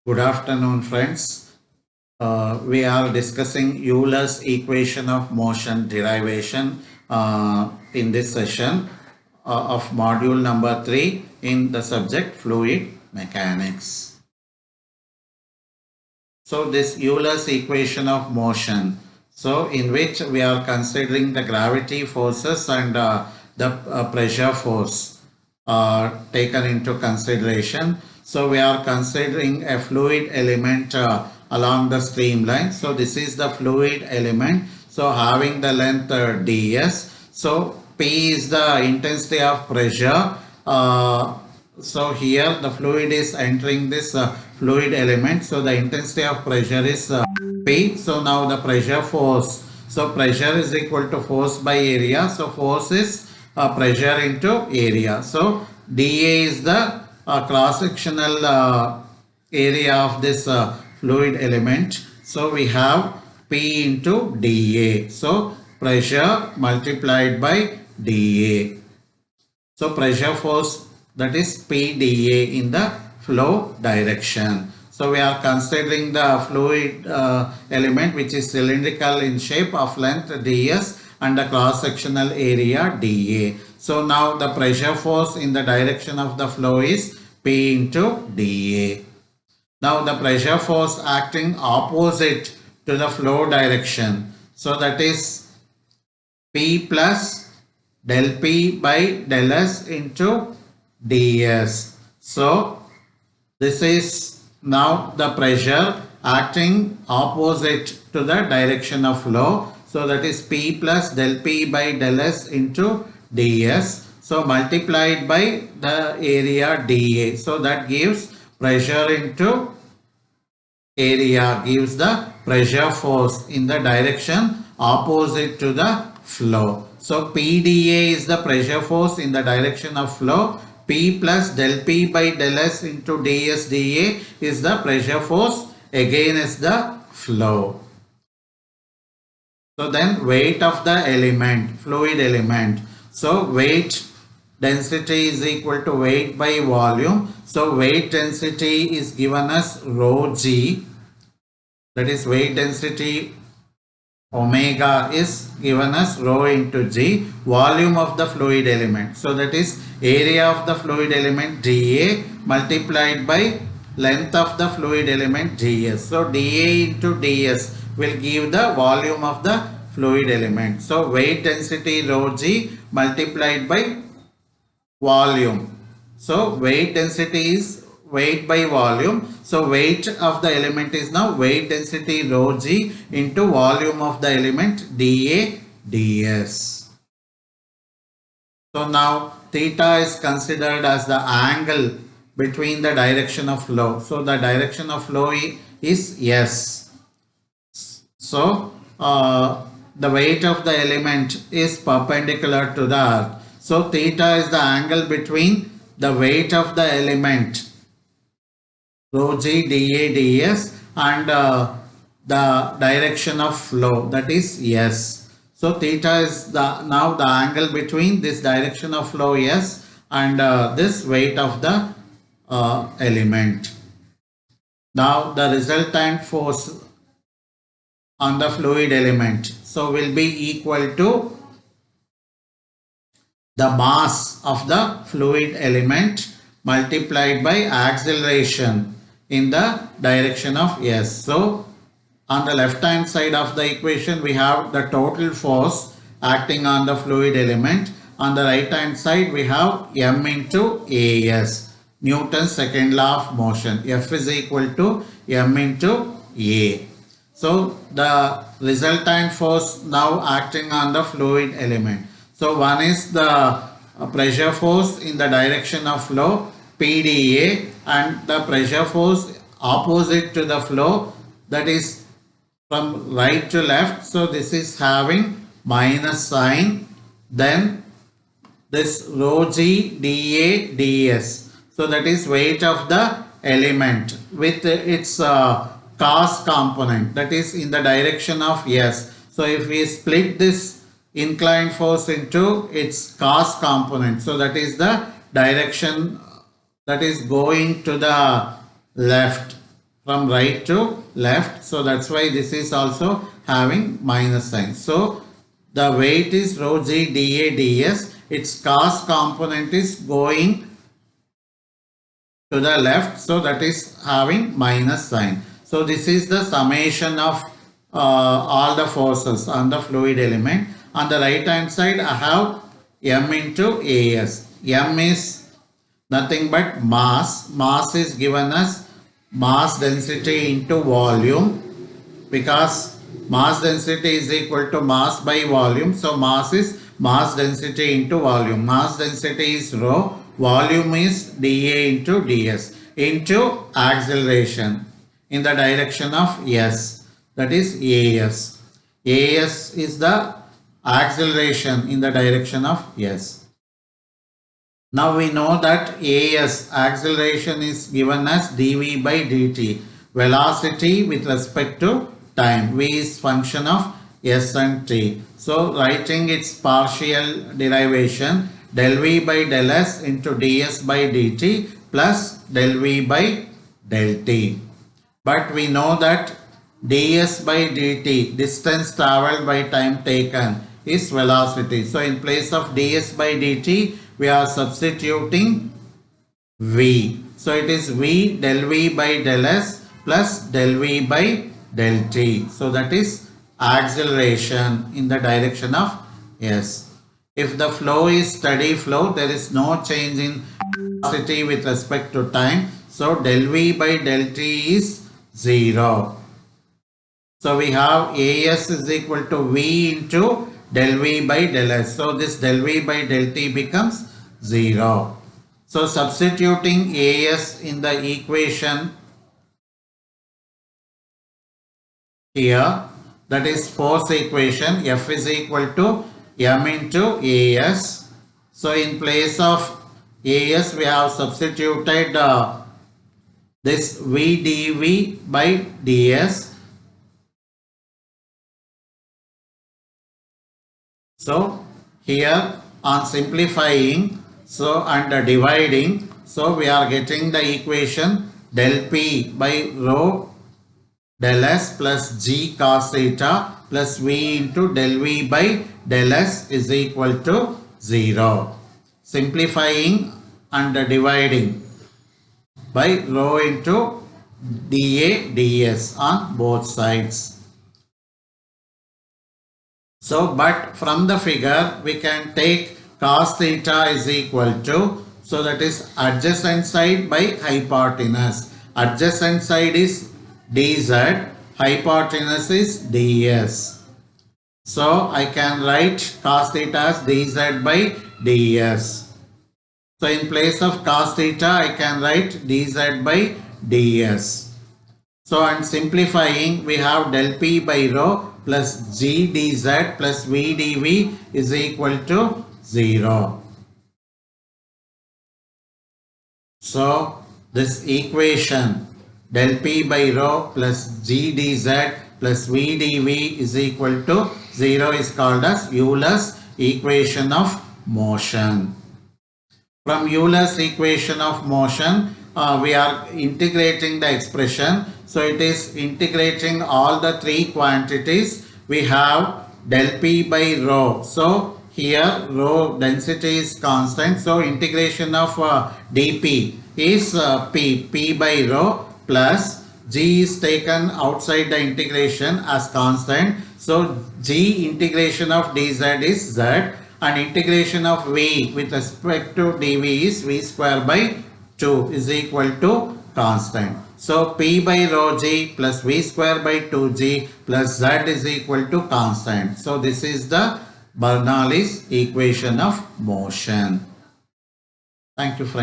Good afternoon, friends. We are discussing Euler's equation of motion derivation in this session of module number 3 in the subject fluid mechanics. So this Euler's equation of motion, so in which we are considering the gravity forces and the pressure force taken into consideration. So we are considering a fluid element along the streamline. So this is the fluid element. So having the length ds. So P is the intensity of pressure. So here the fluid is entering this fluid element. So the intensity of pressure is P. So now the pressure force. So pressure is equal to force by area. So force is pressure into area. So dA is the cross-sectional area of this fluid element. So we have P into dA. So pressure multiplied by dA. So pressure force, that is P dA in the flow direction. So we are considering the fluid element which is cylindrical in shape of length ds and the cross-sectional area dA. So now the pressure force in the direction of the flow is P into dA. Now the pressure force acting opposite to the flow direction. So that is P plus del P by del S into ds. So this is now the pressure acting opposite to the direction of flow. So that is P plus del P by del S into ds. So multiplied by the area dA. So that gives pressure into area, gives the pressure force in the direction opposite to the flow. So PdA is the pressure force in the direction of flow. P plus del P by del S into ds dA is the pressure force against the flow. So then weight of the element, fluid element. So weight density is equal to weight by volume. So weight density is given as rho g. That is weight density omega is given as rho into g, volume of the fluid element. So that is area of the fluid element dA multiplied by length of the fluid element ds. So dA into ds will give the volume of the fluid element. So weight density rho g multiplied by volume. So weight density is weight by volume. So weight of the element is now weight density rho g into volume of the element dA ds. So now theta is considered as the angle between the direction of flow. So the direction of flow is S. So the weight of the element is perpendicular to the earth. So theta is the angle between the weight of the element rho g dA ds and the direction of flow, that is S. So theta is now the angle between this direction of flow S and this weight of the element. Now the resultant force on the fluid element, so will be equal to the mass of the fluid element multiplied by acceleration in the direction of S. So on the left hand side of the equation we have the total force acting on the fluid element. On the right hand side we have m into as, Newton's second law of motion. F is equal to m into a. So the resultant force now acting on the fluid element. So one is the pressure force in the direction of flow PdA, and the pressure force opposite to the flow, that is from right to left. So this is having minus sign. Then this rho g dA ds. So that is weight of the element with its cos component, that is in the direction of S. So if we split this inclined force into its cos component, so that is the direction that is going to the left. from right to left. So that's why this is also having minus sign. So the weight is rho g dA ds. Its cos component is going to the left. So that is having minus sign. So this is the summation of all the forces on the fluid element. On the right hand side I have m into as. M is nothing but mass. Mass is given as mass density into volume, because mass density is equal to mass by volume. So mass is mass density into volume. Mass density is rho, volume is dA into ds, into acceleration in the direction of s, that is as. As is the acceleration in the direction of s. Now we know that as, acceleration, is given as dv by dt, velocity with respect to time. V is function of s and t. So writing its partial derivation, del v by del s into ds by dt plus del v by del t. But we know that ds by dt, distance travelled by time taken, is velocity. So in place of ds by dt, we are substituting v. So it is v del v by del s plus del v by del t. So that is acceleration in the direction of s. If the flow is steady flow, there is no change in velocity with respect to time. So del v by del t is 0. So we have as is equal to v into del v by del s. So this del v by del t becomes 0. So substituting as in the equation here, that is force equation, F is equal to m into as. So in place of as we have substituted this v dv by ds. So here on simplifying, so and dividing, so we are getting the equation del p by rho del s plus g cos theta plus v into del v by del s is equal to 0. Simplifying and dividing by rho into dA ds on both sides. So, but from the figure we can take cos theta is equal to, so that is adjacent side by hypotenuse. Adjacent side is dz, hypotenuse is ds. So I can write cos theta as dz by ds. So in place of cos theta I can write dz by ds. So and simplifying, we have del p by rho plus g dz plus v dv is equal to 0. So this equation del p by rho plus g dz plus v dv is equal to 0 is called as Euler's equation of motion. From Euler's equation of motion, we are integrating the expression. So it is integrating all the three quantities. We have del p by rho. So here rho density is constant. So integration of dp is p by rho plus g is taken outside the integration as constant. So g integration of dz is z, and integration of v with respect to dv is v square by 2 is equal to constant. So p by rho g plus v square by 2g plus z is equal to constant. So this is the Bernoulli's equation of motion. Thank you, friends.